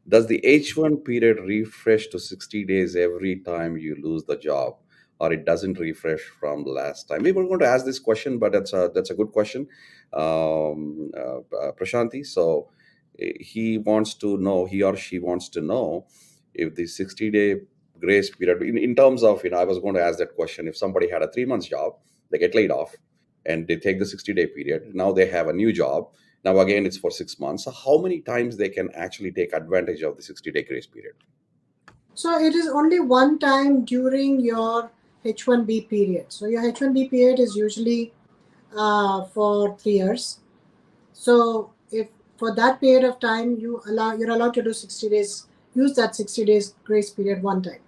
Does the H1 period refresh to 60 days every time you lose the job, or it doesn't refresh from the last time? We were going to ask this question, but that's a good question, Prashanti. So he or she wants to know if the 60-day grace period, in terms of, I was going to ask that question. If somebody had a 3 months job, they get laid off, and they take the 60-day period. Now they have a new job. Now again, it's for 6 months. So how many times they can actually take advantage of the 60-day grace period? So it is only one time during your H1B period. So your H1B period is usually for 3 years. So if for that period of time you're allowed to do 60 days, use that 60 days grace period one time.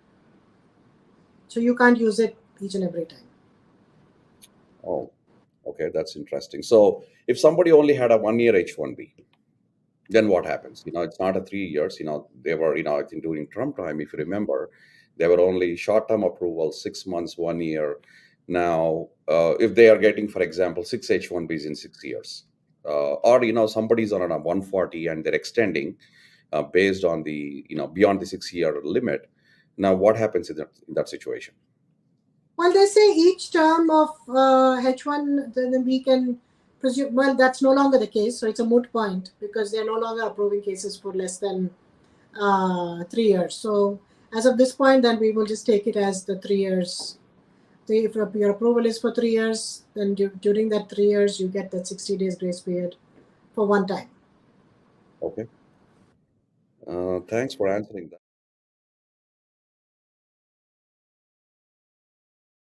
So you can't use it each and every time. Oh, okay, that's interesting. So if somebody only had a 1 year H1B, then what happens? It's not a 3 years. They were, I think during Trump time, if you remember, there were only short-term approvals, 6 months, 1 year. Now, if they are getting, for example, six H1Bs in 6 years, or somebody's on a 140 and they're extending based on the, beyond the 6 year limit. Now, what happens in that situation? Well, they say each term of H1, then we can presume, well, that's no longer the case. So it's a moot point because they're no longer approving cases for less than 3 years. So as of this point, then we will just take it as the 3 years. If your approval is for 3 years, then during that 3 years, you get that 60 days grace period for one time. Okay. Thanks for answering that.